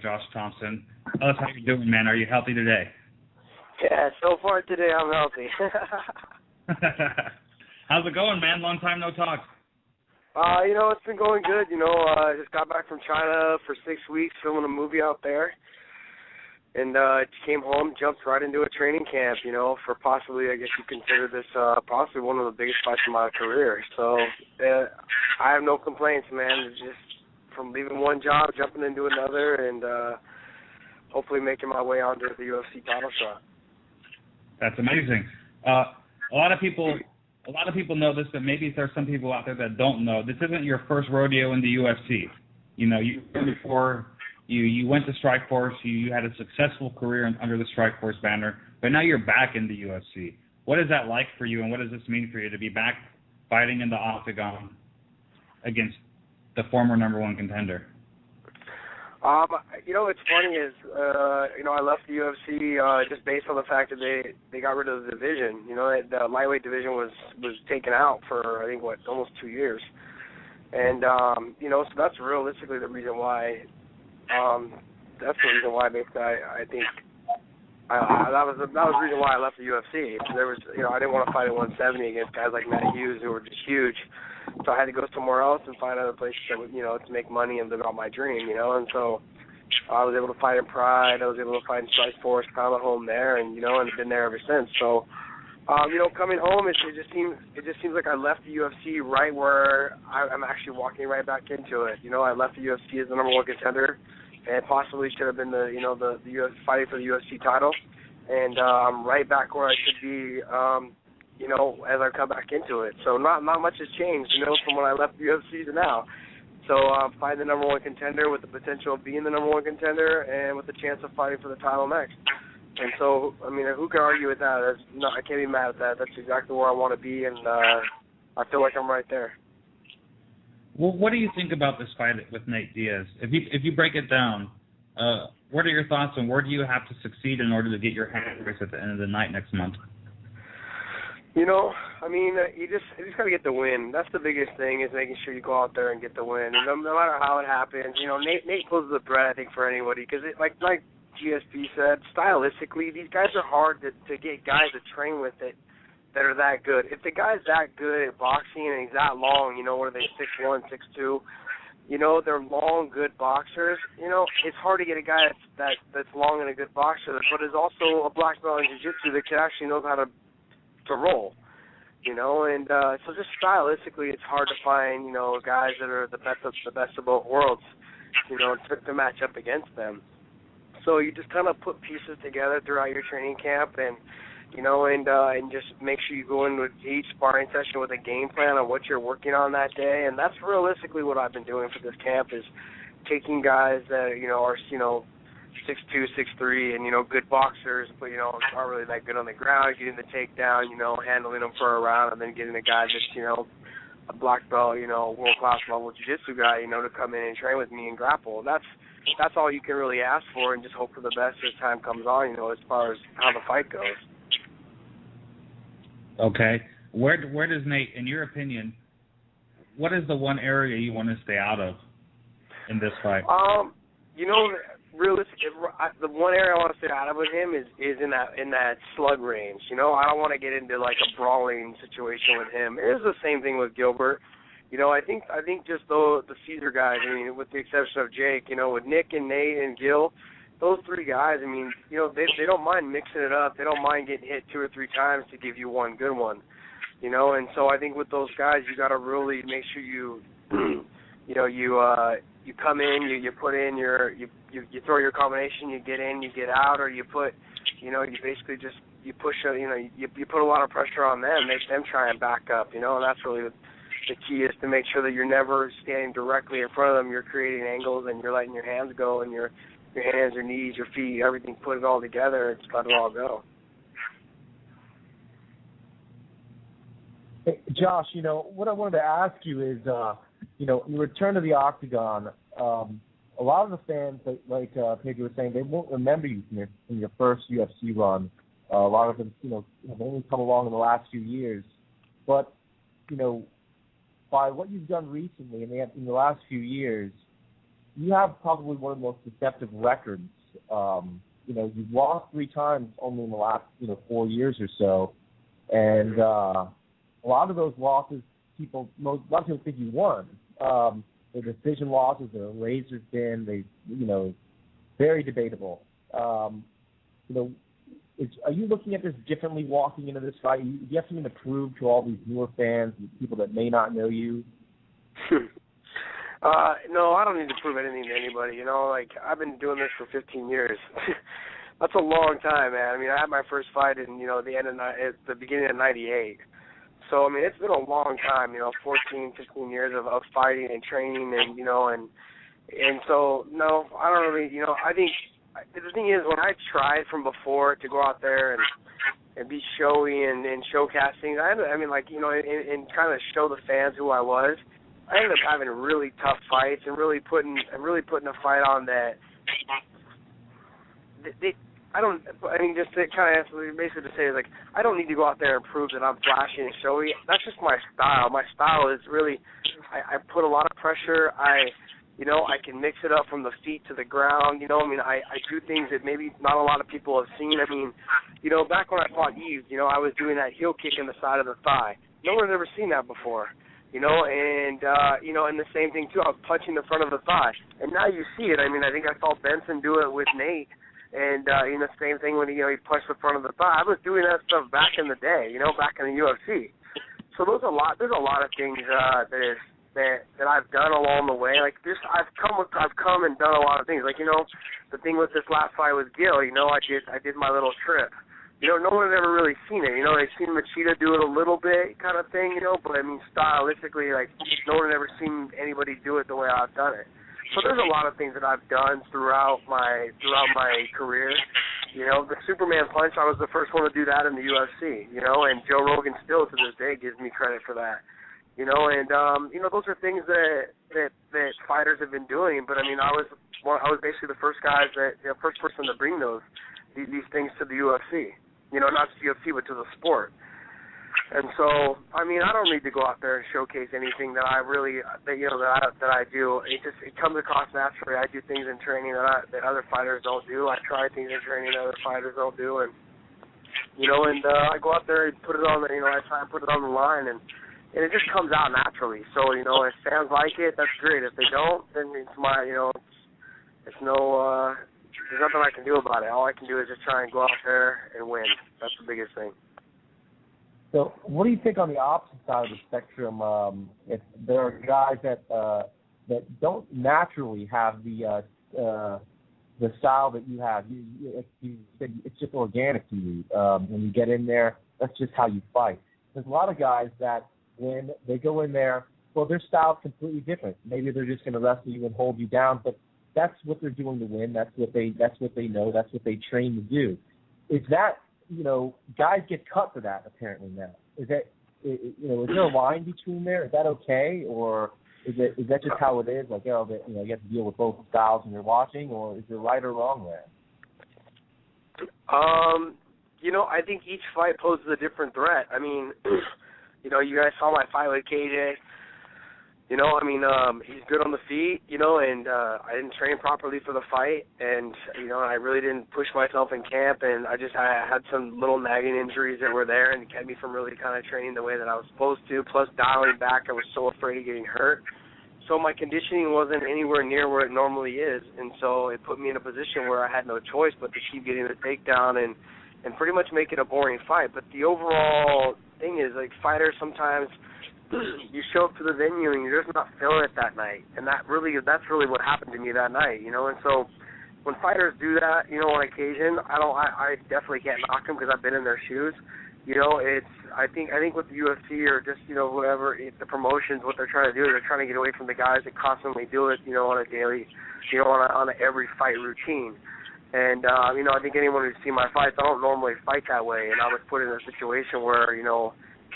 Josh Thomson. Tell us how you're doing, man. Are you healthy today? Yeah, so far today I'm healthy. How's it going, man? Long time no talk. It's been going good. I just got back from China for 6 weeks filming a movie out there. And came home, jumped right into a training camp, for possibly, I guess you consider this possibly one of the biggest fights of my career. So I have no complaints, man. It's just from leaving one job, jumping into another, and hopefully making my way onto the UFC title shot. That's amazing. A lot of people know this, but maybe there's some people out there that don't know. This isn't your first rodeo in the UFC. You before. You went to Strikeforce, you had a successful career under the Strikeforce banner, but now you're back in the UFC. What is that like for you, and what does this mean for you to be back fighting in the octagon against the former number one contender? What's funny is, I left the UFC just based on the fact that they got rid of the division. The lightweight division was taken out for, I think, almost 2 years. And, so that's realistically the reason why. That's the reason why basically I think that was the reason why I left the UFC. There was I didn't want to fight at 170 against guys like Matt Hughes who were just huge, so I had to go somewhere else and find other places that would to make money and live out my dream. And so I was able to fight in Pride. I was able to fight in Strikeforce, found a home there, and and been there ever since. So coming home, it just seems like I left the UFC right where I'm actually walking right back into it. I left the UFC as the number one contender, and possibly should have been the UFC fighting for the UFC title, and I'm right back where I should be. As I come back into it. So not much has changed, from when I left the UFC to now. So fighting the number one contender with the potential of being the number one contender, and with the chance of fighting for the title next. And so, who can argue with that? I can't be mad at that. That's exactly where I want to be, and I feel like I'm right there. Well, what do you think about this fight with Nate Diaz? If you break it down, what are your thoughts, and where do you have to succeed in order to get your hand raised at the end of the night next month? You just got to get the win. That's the biggest thing, is making sure you go out there and get the win. And no matter how it happens, Nate pulls the bread, I think, for anybody, because like GSP said, stylistically, these guys are hard to get guys to train with that are that good. If the guy's that good at boxing and he's that long, what are they, 6'1", 6'2", they're long, good boxers, it's hard to get a guy that's long and a good boxer, but is also a black belt in jiu-jitsu that can actually know how to roll, and so just stylistically, it's hard to find, guys that are the best of both worlds, to match up against them. So you just kind of put pieces together throughout your training camp, and and just make sure you go into each sparring session with a game plan on what you're working on that day. And that's realistically what I've been doing for this camp, is taking guys that are 6'2", 6'3", and good boxers, but aren't really that good on the ground, getting the takedown, handling them for a round, and then getting a guy that's a black belt, world class level jiu-jitsu guy, to come in and train with me and grapple. That's all you can really ask for, and just hope for the best as time comes on, as far as how the fight goes. Okay. Where does Nate, in your opinion, what is the one area you want to stay out of in this fight? Realistically, the one area I want to stay out of with him is in that slug range. I don't want to get into like a brawling situation with him. It is the same thing with Gilbert. I think just the Caesar guys, with the exception of Jake, with Nick and Nate and Gil, those three guys, they don't mind mixing it up. They don't mind getting hit 2 or 3 times to give you one good one, And so I think with those guys, you got to really make sure you come in, you put in you throw your combination, you get in, you get out, or you put, you basically just you push, you put a lot of pressure on them, make them try and back up, and that's really the key, is to make sure that you're never standing directly in front of them. You're creating angles, and you're letting your hands go, and your hands, your knees, your feet, everything, put it all together, and just let it all go. Hey, Josh, what I wanted to ask you is, you return to the octagon. A lot of the fans, like Pedro was saying, they won't remember you from your first UFC run. A lot of them, have only come along in the last few years. But, by what you've done recently in the last few years, you have probably one of the most deceptive records. You've lost 3 times only in the last 4 years or so, and a lot of those losses, a lot of people think you won. They're decision losses, they're razor thin, very debatable. Are you looking at this differently walking into this fight? Do you have something to prove to all these newer fans, people that may not know you? No, I don't need to prove anything to anybody. I've been doing this for 15 years. That's a long time, man. I mean, I had my first fight in, at the beginning of '98. So, I mean, it's been a long time, 14, 15 years of fighting and training and so, no, I don't really, I think the thing is when I tried from before to go out there and be showy and showcasing, and kind of show the fans who I was, I ended up having really tough fights and really putting a fight on that. Just to kind of answer, basically to say, I don't need to go out there and prove that I'm flashy and showy. That's just my style. My style is really, I put a lot of pressure. I can mix it up from the feet to the ground. I do things that maybe not a lot of people have seen. Back when I fought Yves, I was doing that heel kick in the side of the thigh. No one had ever seen that before. And the same thing too, I was punching the front of the thigh. And now you see it. I think I saw Benson do it with Nate. And, the same thing when, he punched the front of the thigh. I was doing that stuff back in the day, back in the UFC. So there's a lot of things that I've done along the way. I've come and done a lot of things. The thing with this last fight with Gil, I did my little trip. No one had ever really seen it. They've seen Machida do it a little bit kind of thing, but stylistically, no one had ever seen anybody do it the way I've done it. So there's a lot of things that I've done throughout my career. The Superman punch, I was the first one to do that in the UFC, and Joe Rogan still to this day gives me credit for that. And those are things that fighters have been doing, but I was basically the first first person to bring these things to the UFC. Not to the UFC but to the sport. And so, I don't need to go out there and showcase anything that I really, that I do. It comes across naturally. I do things in training that other fighters don't do. I try things in training that other fighters don't do, and I go out there and put it on. I try and put it on the line, and it just comes out naturally. So, if fans like it, that's great. If they don't, then it's there's nothing I can do about it. All I can do is just try and go out there and win. That's the biggest thing. So, what do you think on the opposite side of the spectrum? If there are guys that don't naturally have the style that you have, you said it's just organic to you. When you get in there, that's just how you fight. There's a lot of guys that when they go in there, well, their style's completely different. Maybe they're just going to wrestle you and hold you down, but that's what they're doing to win. That's what they know. That's what they train to do. Is that guys get cut for that apparently now. Is there a line between there? Is that okay, or is that just how it is? You have to deal with both styles when you're watching, or is it right or wrong there? I think each fight poses a different threat. You guys saw my fight with KJ. He's good on the feet, and I didn't train properly for the fight, and, I really didn't push myself in camp, and I had some little nagging injuries that were there and kept me from really kind of training the way that I was supposed to, plus dialing back, I was so afraid of getting hurt. So my conditioning wasn't anywhere near where it normally is, and so it put me in a position where I had no choice but to keep getting the takedown and pretty much make it a boring fight. But the overall thing is, fighters sometimes – you show up to the venue and you're just not feeling it that night, and that's really what happened to me that night, And so when fighters do that, on occasion, I definitely can't knock them because I've been in their shoes. I think with the UFC or just whoever the promotions, what they're trying to do is they're trying to get away from the guys that constantly do it, on a daily, on a every fight routine. And I think anyone who's seen my fights, I don't normally fight that way, and I was put in a situation where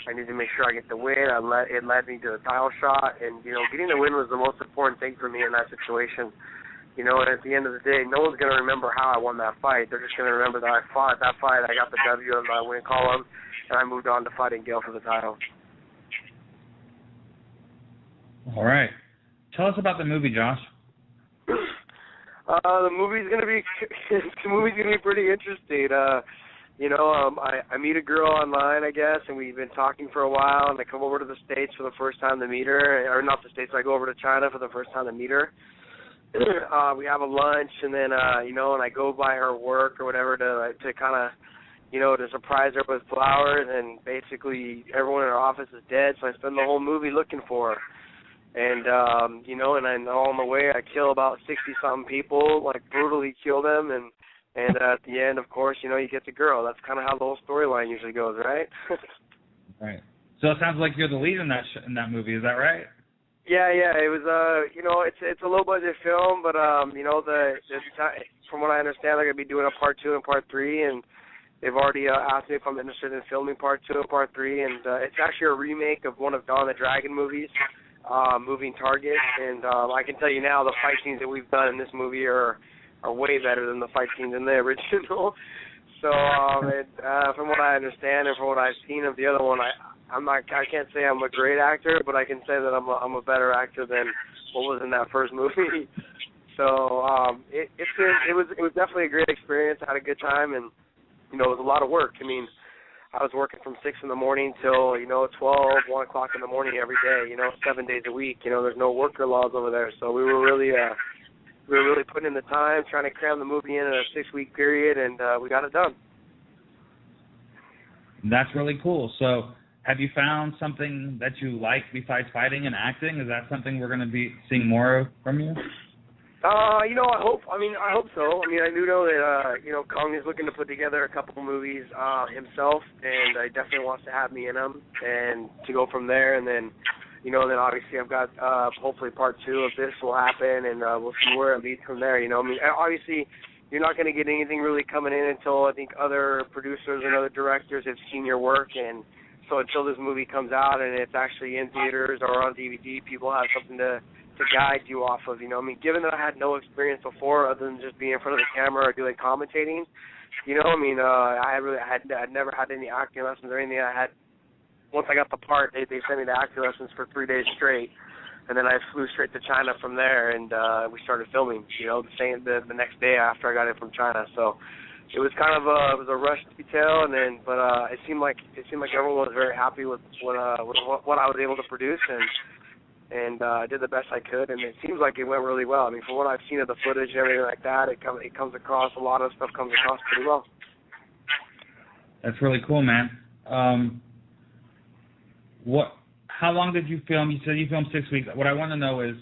I need to make sure I get the win. It led me to a title shot, and getting the win was the most important thing for me in that situation. And at the end of the day, no one's going to remember how I won that fight. They're just going to remember that I fought that fight. I got the W in my win column, and I moved on to fighting Gil for the title. All right. Tell us about the movie, Josh. The movie's gonna be pretty interesting. I meet a girl online, I guess, and we've been talking for a while, and I come over to the States for the first time to meet her, or not the States, I go over to China for the first time to meet her. We have a lunch, and then, and I go by her work or whatever to kind of, to surprise her with flowers, and basically everyone in her office is dead, so I spend the whole movie looking for her. And, and on the way I kill about 60-something people, like brutally kill them, and at the end, of course, you get the girl. That's kind of how the whole storyline usually goes, right? Right. So it sounds like you're the lead in that movie. Is that right? Yeah. It was, it's a low-budget film, but, from what I understand, they're going to be doing a part 2 and part 3, and they've already asked me if I'm interested in filming part 2 and part 3, and it's actually a remake of one of Dawn the Dragon movies, Moving Target, and I can tell you now the fight scenes that we've done in this movie are way better than the fight scenes in the original. So from what I understand and from what I've seen of the other one, I can't say I'm a great actor, but I can say that I'm a better actor than what was in that first movie. So it was definitely a great experience. I had a good time, and it was a lot of work. I mean, I was working from 6 in the morning till 12, 1 o'clock in the morning every day. 7 days a week. There's no worker laws over there, so we were really putting in the time, trying to cram the movie in a 6-week period, and we got it done. That's really cool. So have you found something that you like besides fighting and acting? Is that something we're going to be seeing more of from you? I hope so. I do know that, Kong is looking to put together a couple of movies himself, and he definitely wants to have me in them, and to go from there, and then, then obviously I've got, hopefully part 2 of this will happen, and we'll see where it leads from there, obviously you're not going to get anything really coming in until I think other producers and other directors have seen your work, and so until this movie comes out and it's actually in theaters or on DVD, people have something to guide you off of, given that I had no experience before other than just being in front of the camera or doing commentating, I'd never had any acting lessons or anything. Once I got the part, they sent me to acting lessons for 3 days straight, and then I flew straight to China from there, and we started filming, the next day after I got in from China. So it was kind of a rushed detail, but it seemed like everyone was very happy with what I was able to produce, and I did the best I could, and it seems like it went really well. From what I've seen of the footage and everything like that, it comes across, a lot of stuff comes across pretty well. That's really cool, man. How long did you film? You said you filmed 6 weeks. What I want to know is,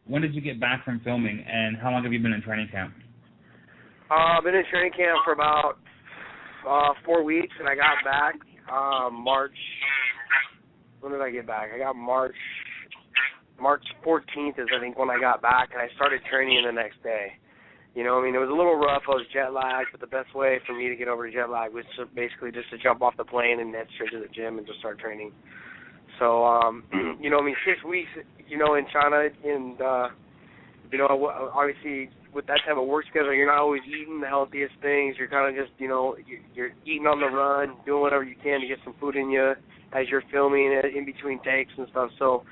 when did you get back from filming, and how long have you been in training camp? I've been in training camp for about 4 weeks, and I got back March. When did I get back? I got March 14th is, I think, when I got back, and I started training the next day. It was a little rough. I was jet lagged, but the best way for me to get over jet lag was basically just to jump off the plane and head straight to the gym and just start training. So, 6 weeks, in China, and, obviously with that type of work schedule, you're not always eating the healthiest things. You're kind of just, you're eating on the run, doing whatever you can to get some food in you as you're filming in between takes and stuff. So,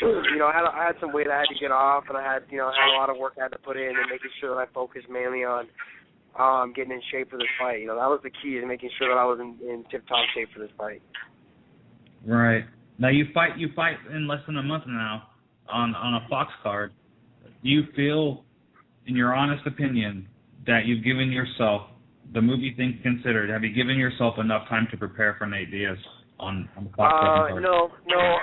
I had some weight I had to get off, and I had a lot of work I had to put in and making sure that I focused mainly on getting in shape for this fight. That was the key, to making sure that I was in tip-top shape for this fight. Right. Now you fight in less than a month now on a Fox card. Do you feel, in your honest opinion, that you've given yourself, the movie things considered, have you given yourself enough time to prepare for Nate Diaz on the Fox card? No,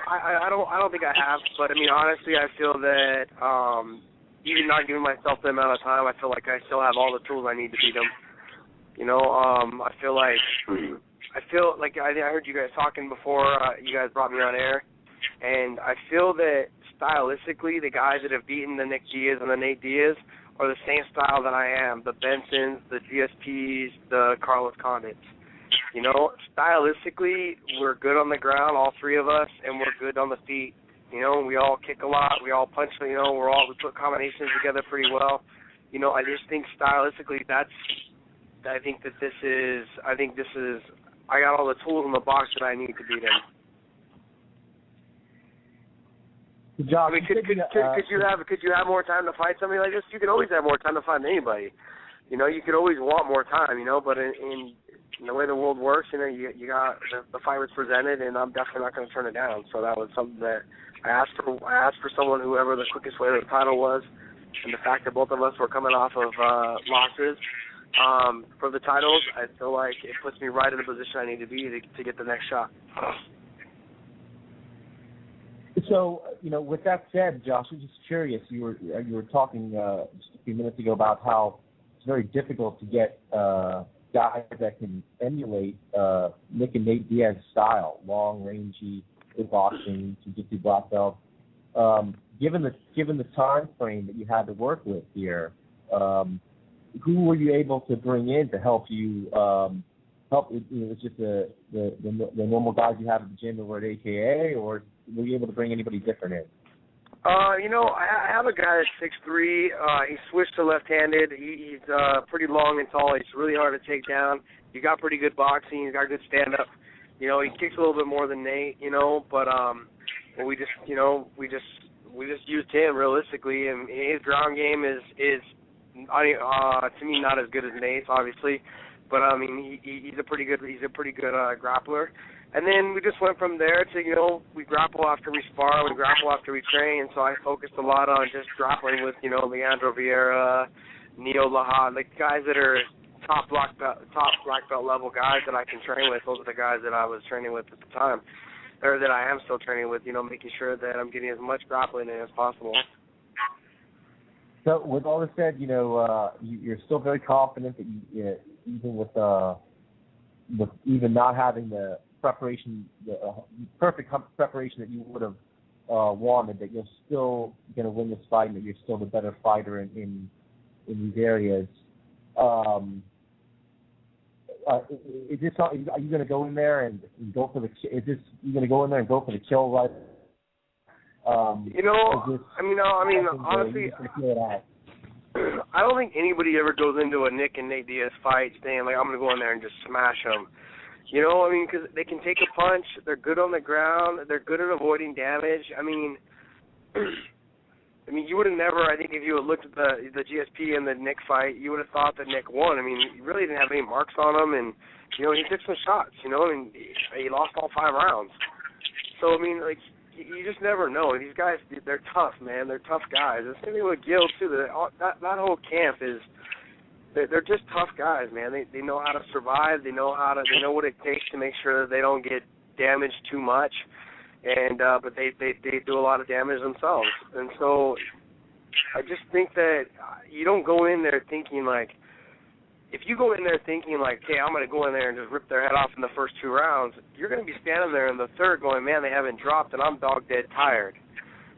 I don't think I have. But honestly, I feel that even not giving myself the amount of time, I feel like I still have all the tools I need to beat him. I feel like I heard you guys talking before you guys brought me on air, and I feel that stylistically, the guys that have beaten the Nick Diaz and the Nate Diaz are the same style that I am, the Bensons, the GSPs, the Carlos Condits. Stylistically, we're good on the ground, all three of us, and we're good on the feet. We all kick a lot, we all punch, we put combinations together pretty well. I just think stylistically I got all the tools in the box that I need to beat him. Josh, I mean, could you have more time to fight somebody like this? You could always have more time to fight anybody. You know, you could always want more time. You know, but in the way the world works, you know, you got the fight was presented, and I'm definitely not going to turn it down. So that was something that I asked for someone, whoever the quickest way to the title was, and the fact that both of us were coming off of losses for the titles, I feel like it puts me right in the position I need to be to get the next shot. So, you know, with that said, Josh, I'm just curious. You were talking just a few minutes ago about how it's very difficult to get guys that can emulate Nick and Nate Diaz's style, long, rangy, boxing, jiu-jitsu black belt. Given the time frame that you had to work with here, who were you able to bring in to help you? It's just the normal guys you have at the gym that were at AKA, or were you able to bring anybody different in? You know, I have a guy that's 6'3". He switched to left-handed. He's pretty long and tall. He's really hard to take down. He's got pretty good boxing. He's got good stand-up. You know, he kicks a little bit more than Nate. You know, but we just used him realistically, and his ground game is to me not as good as Nate's, obviously. But I mean, he's a pretty good grappler. And then we just went from there to, you know, we grapple after we spar, we grapple after we train, and so I focused a lot on just grappling with, you know, Leandro Vieira, Neo Lahat, like guys that are top black belt level guys that I can train with. Those are the guys that I was training with at the time, or that I am still training with, you know, making sure that I'm getting as much grappling in as possible. So with all this said, you know, you're still very confident that you even with even not having the preparation, the perfect preparation that you would have wanted, that you're still going to win this fight, and that you're still the better fighter in these areas. Is this? Are you going to go in there and go for the? Is this? You going to go in there and go for the kill right? You know, I mean, honestly, I don't think anybody ever goes into a Nick and Nate Diaz fight saying, like, I'm going to go in there and just smash them. You know, I mean, because they can take a punch. They're good on the ground. They're good at avoiding damage. I mean, you would have never, I think, if you had looked at the GSP and the Nick fight, you would have thought that Nick won. I mean, he really didn't have any marks on him, and, you know, he took some shots, you know, and he lost all 5 rounds. So, I mean, like, you just never know. These guys, they're tough, man. They're tough guys. The same thing with Gil, too. That whole camp is, they're just tough guys, man. They know how to survive. They know what it takes to make sure that they don't get damaged too much. And but they do a lot of damage themselves. And so I just think that you don't go in there thinking like, if you go in there thinking like, okay, I'm going to go in there and just rip their head off in the first 2 rounds, you're going to be standing there in the third going, man, they haven't dropped and I'm dog dead tired.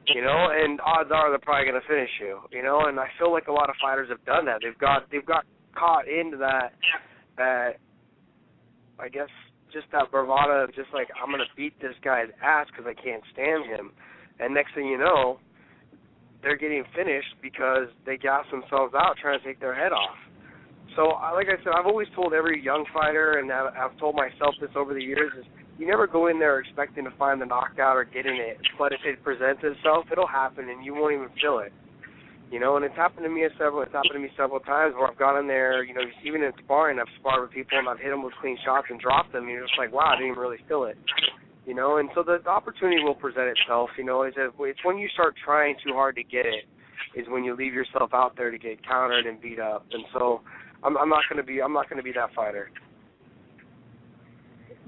You know, and odds are they're probably going to finish you. You know, and I feel like a lot of fighters have done that. They've got caught into that I guess just that bravado of just like, I'm going to beat this guy's ass because I can't stand him. And next thing you know, they're getting finished because they gas themselves out trying to take their head off. So, like I said, I've always told every young fighter, and I've told myself this over the years, is you never go in there expecting to find the knockout or getting it. But if it presents itself, it'll happen, and you won't even feel it. You know, and it's happened to me several times where I've gone in there, you know, even in sparring, I've sparred with people and I've hit them with clean shots and dropped them, and you're just like, wow, I didn't even really feel it. You know, and so the opportunity will present itself, you know, it's when you start trying too hard to get it, is when you leave yourself out there to get countered and beat up. And so I'm not going to be that fighter.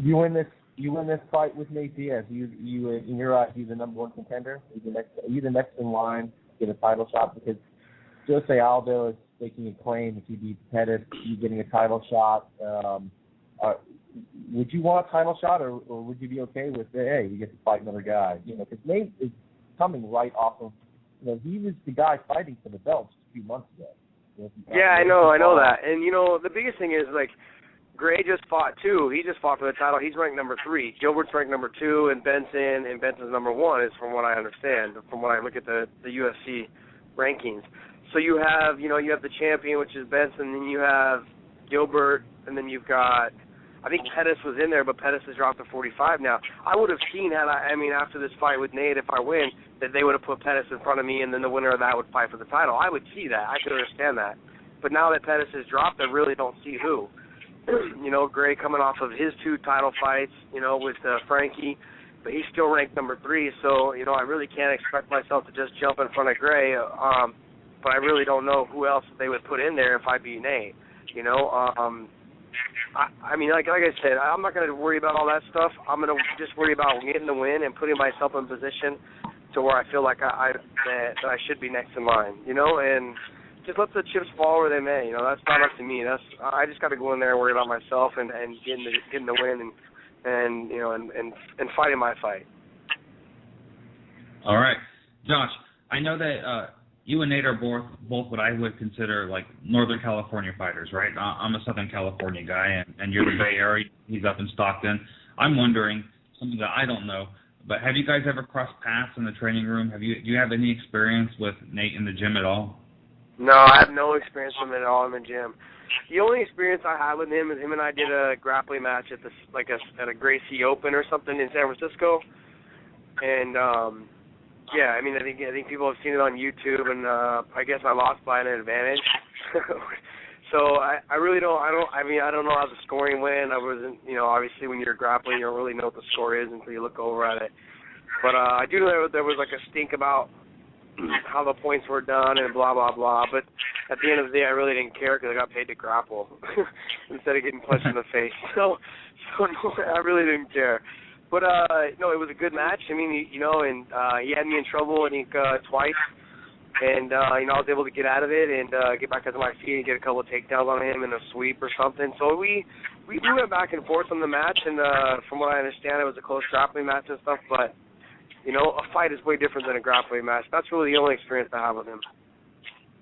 You win this fight with Nate Diaz. You in your eyes, you the number 1 contender. Are you the next in line to get a title shot? Because Jose Aldo is making a claim if he beats Pettis, you getting a title shot. Would you want a title shot, or would you be okay with, hey, we get to fight another guy? You know, because Nate is coming right off of, you know, he was the guy fighting for the belt just a few months ago. Yeah, I know that. And, you know, the biggest thing is, like, Gray just fought, too. He just fought for the title. He's ranked number 3. Gilbert's ranked number 2, and Benson's number 1, is from what I understand, from when I look at the UFC rankings. So you have the champion, which is Benson, and then you have Gilbert, and then you've got I think Pettis was in there, but Pettis has dropped to 45 now. I would have seen after this fight with Nate, if I win, that they would have put Pettis in front of me, and then the winner of that would fight for the title. I would see that. I could understand that. But now that Pettis has dropped, I really don't see who. Gray coming off of his 2 title fights, with Frankie, but he's still ranked number 3, so, I really can't expect myself to just jump in front of Gray, but I really don't know who else they would put in there if I beat Nate, like I said, I'm not going to worry about all that stuff. I'm going to just worry about getting the win and putting myself in position to where I feel like that I should be next in line, and just let the chips fall where they may. That's not up to me. I just got to go in there and worry about myself and getting the win and fighting my fight. All right, Josh. I know that you and Nate are both what I would consider like Northern California fighters, right? I'm a Southern California guy, and you're the Bay Area. He's up in Stockton. I'm wondering something that I don't know, but have you guys ever crossed paths in the training room? Do you have any experience with Nate in the gym at all? No, I have no experience with him at all in the gym. The only experience I had with him is him and I did a grappling match at a Gracie Open or something in San Francisco, and I think people have seen it on YouTube, and I guess I lost by an advantage. So I really don't. I don't know how the scoring went. I wasn't, obviously when you're grappling, you don't really know what the score is until you look over at it. But I do know there was like a stink about how the points were done and blah blah blah. But at the end of the day, I really didn't care because I got paid to grapple instead of getting punched in the face. So no, I really didn't care. But, no, it was a good match. I mean, he had me in trouble, I think, twice. And, I was able to get out of it and get back onto my feet and get a couple of takedowns on him and a sweep or something. So we went back and forth on the match, and from what I understand, it was a close grappling match and stuff. But, a fight is way different than a grappling match. That's really the only experience I have with him.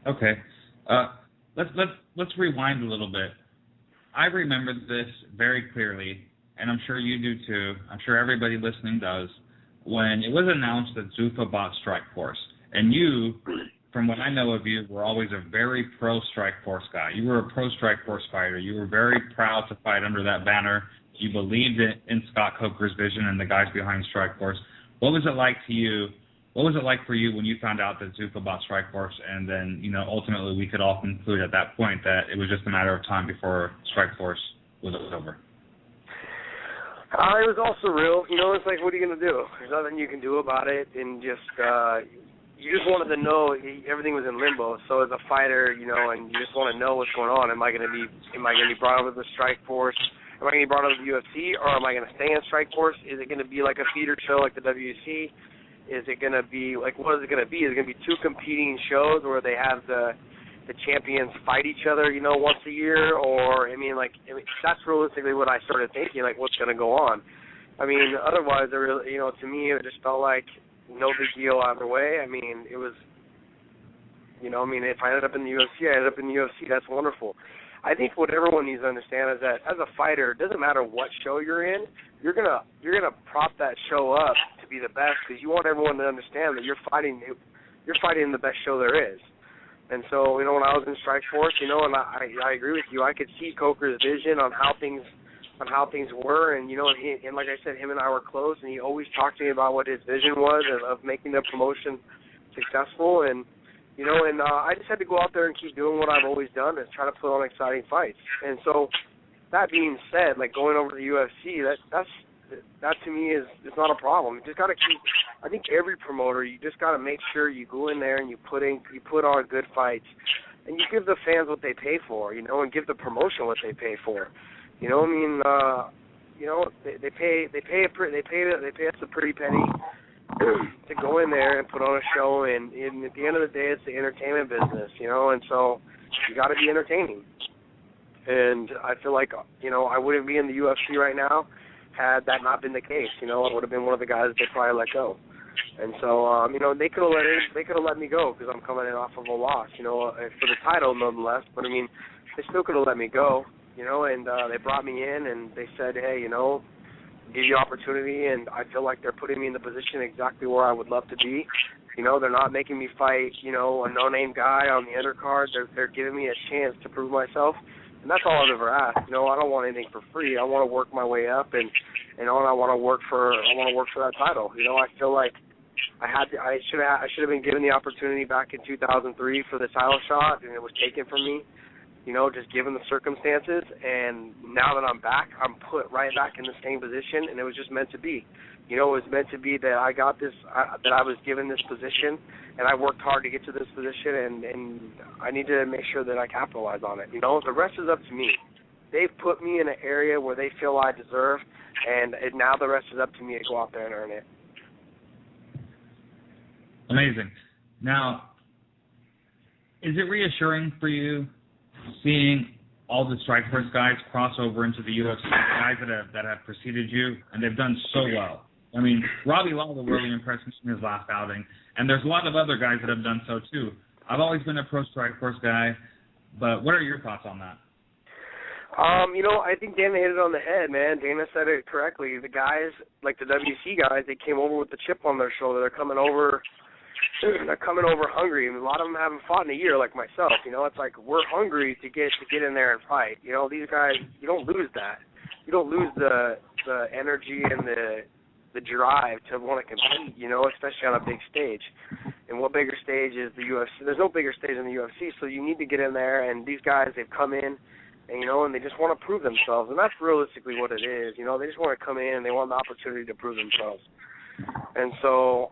Okay. Let's rewind a little bit. I remember this very clearly, and I'm sure you do too. I'm sure everybody listening does. When it was announced that Zuffa bought Strikeforce, and you, from what I know of you, were always a very pro Strikeforce guy. You were a pro Strikeforce fighter. You were very proud to fight under that banner. You believed in Scott Coker's vision and the guys behind Strikeforce. What was it like to you? What was it like for you when you found out that Zuffa bought Strikeforce, and then ultimately we could all conclude at that point that it was just a matter of time before Strikeforce was over? It was all surreal. It's like, what are you going to do? There's nothing you can do about it, and just you just wanted to know. Everything was in limbo. So as a fighter, and you just want to know what's going on. Am I going to be brought over to the Strikeforce? Am I going to be brought over to the UFC, or am I going to stay in Strikeforce? Is it going to be like a feeder show like the WC? Is it going to be like, what is it going to be? Is it going to be 2 competing shows where they have the champions fight each other, once a year? Or, that's realistically what I started thinking, like, what's going to go on. Otherwise, to me, it just felt like no big deal either way. It was, if I ended up in the UFC, I ended up in the UFC. That's wonderful. I think what everyone needs to understand is that as a fighter, it doesn't matter what show you're in, you're gonna prop that show up to be the best, because you want everyone to understand that you're fighting in the best show there is. And so, when I was in Strikeforce, and I agree with you, I could see Coker's vision on how things were, and and like I said, him and I were close, and he always talked to me about what his vision was of making the promotion successful, and I just had to go out there and keep doing what I've always done, is try to put on exciting fights. And so, that being said, like going over to the UFC, that to me is not a problem. You just got to keep. I think every promoter, you just got to make sure you go in there and you put on good fights, and you give the fans what they pay for, and give the promotion what they pay for. They pay us a pretty penny to go in there and put on a show, and at the end of the day, it's the entertainment business, and so you got to be entertaining. And I feel like, I wouldn't be in the UFC right now had that not been the case. I would have been one of the guys that they probably let go. And so, they could have let me go because I'm coming in off of a loss, for the title nonetheless. But they still could have let me go, and they brought me in and they said, hey, give you opportunity, and I feel like they're putting me in the position exactly where I would love to be. They're not making me fight, a no-name guy on the undercard. They're giving me a chance to prove myself, And that's all I've ever asked. You know, I don't want anything for free. I want to work my way up, and I want to work for that title. You know, I feel like I should have been given the opportunity back in 2003 for the title shot, and it was taken from me. You know, just given the circumstances, and now that I'm back, I'm put right back in the same position, and it was just meant to be. You know, it was meant to be that I got this, that I was given this position, and I worked hard to get to this position, and I need to make sure that I capitalize on it. You know, the rest is up to me. They've put me in an area where they feel I deserve, and now the rest is up to me to go out there and earn it. Amazing. Now, is it reassuring for you seeing all the Strikeforce guys cross over into the UFC, guys that have preceded you, and they've done so well? I mean, Robbie Lawler really impressed me in his last outing, and there's a lot of other guys that have done so too. I've always been a pro Strikeforce guy, but what are your thoughts on that? You know, I think Dana hit it on the head, man. Dana said it correctly. The guys, like the WC guys, they came over with the chip on their shoulder. They're coming over hungry. I mean, a lot of them haven't fought in a year, like myself. You know, it's like we're hungry to get in there and fight. You know, these guys, you don't lose that. You don't lose the energy and the drive to want to compete. You know, especially on a big stage. And what bigger stage is the UFC? There's no bigger stage in the UFC. So you need to get in there. And these guys, they've come in. And, you know, and they just want to prove themselves. And that's realistically what it is. You know, they just want to come in and they want the opportunity to prove themselves. And so,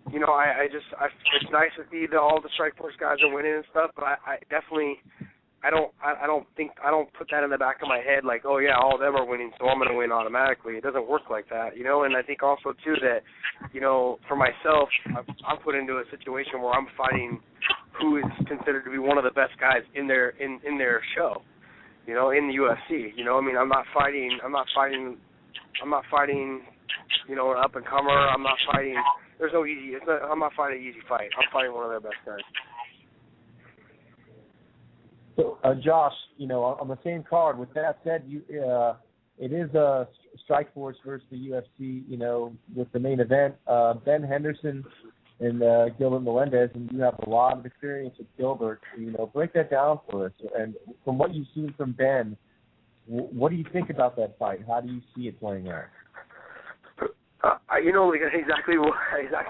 you know, it's nice to see that all the Strikeforce guys are winning and stuff, but I definitely, I don't put that in the back of my head like, oh yeah, all of them are winning, so I'm going to win automatically. It doesn't work like that, you know. And I think also too that, you know, for myself, I'm put into a situation where I'm fighting who is considered to be one of the best guys in their show, you know, in the UFC. You know, I mean, I'm not fighting, you know, an up and comer. I'm not fighting an easy fight. I'm fighting one of their best guys. So, Josh, you know, on the same card. With that said, it is Strikeforce versus the UFC. You know, with the main event, Ben Henderson and Gilbert Melendez, and you have a lot of experience with Gilbert. You know, break that down for us. And from what you've seen from Ben, what do you think about that fight? How do you see it playing out? You know, exactly what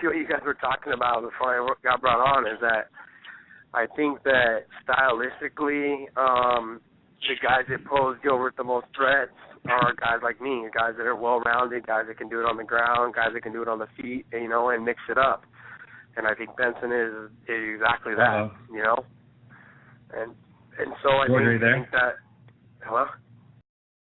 you guys were talking about before I got brought on is that I think that stylistically, the guys that pose Gilbert the most threats are guys like me, guys that are well-rounded, guys that can do it on the ground, guys that can do it on the feet, you know, and mix it up. And I think Benson is exactly that, you know. And so I think that. Hello?